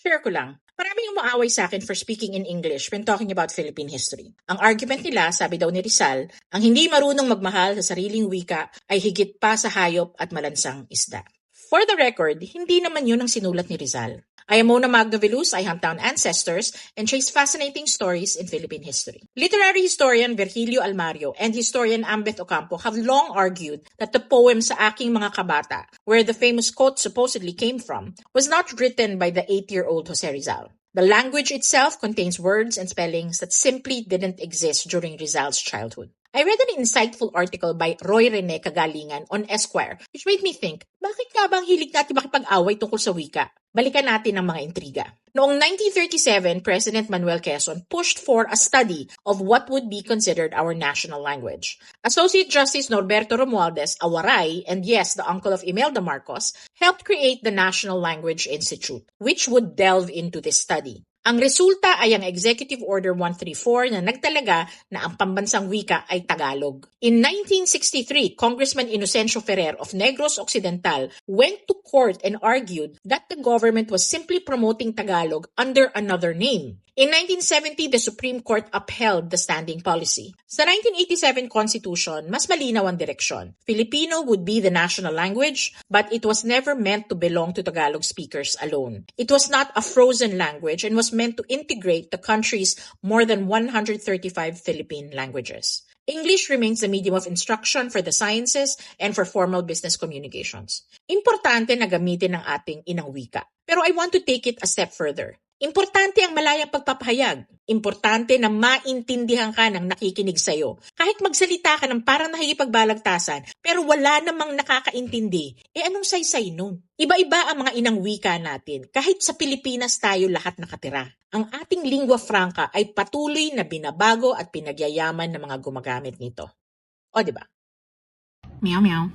Share ko lang. Maraming umaaway sa akin for speaking in English when talking about Philippine history. Ang argument nila, sabi daw ni Rizal, ang hindi marunong magmahal sa sariling wika ay higit pa sa hayop at malansang isda. For the record, hindi naman yun ang sinulat ni Rizal. I am Mona Magnovelus, I hometown ancestors, and chase fascinating stories in Philippine history. Literary historian Virgilio Almario and historian Ambeth Ocampo have long argued that the poem Sa Aking Mga Kabata, where the famous quote supposedly came from, was not written by the 8-year-old Jose Rizal. The language itself contains words and spellings that simply didn't exist during Rizal's childhood. I read an insightful article by Roy Rene Kagalingan on Esquire which made me think, bakit nga bang hilig natin makipag-away tungkol sa wika? Balikan natin ang mga intriga. Noong 1937, President Manuel Quezon pushed for a study of what would be considered our national language. Associate Justice Norberto Romualdez, a Waray, and yes, the uncle of Imelda Marcos, helped create the National Language Institute, which would delve into this study. Ang resulta ay ang Executive Order 134 na nagtalaga na ang pambansang wika ay Tagalog. In 1963, Congressman Inocencio Ferrer of Negros Occidental went to court and argued that the government was simply promoting Tagalog under another name. In 1970, the Supreme Court upheld the standing policy. Sa 1987 Constitution, mas malinaw ang direksyon. Filipino would be the national language, but it was never meant to belong to Tagalog speakers alone. It was not a frozen language and was meant to integrate the country's more than 135 Philippine languages. English remains the medium of instruction for the sciences and for formal business communications. Importante na gamitin ang ating inang wika. Pero I want to take it a step further. Importante ang malayang pagpapahayag. Importante na maintindihan ka ng nakikinig sa'yo. Kahit magsalita ka ng parang nakikipagbalagtasan, pero wala namang nakakaintindi, anong saysay nun? Iba-iba ang mga inang wika natin. Kahit sa Pilipinas tayo lahat nakatira. Ang ating lingua franca ay patuloy na binabago at pinagyayaman ng mga gumagamit nito. O, diba? Meow meow.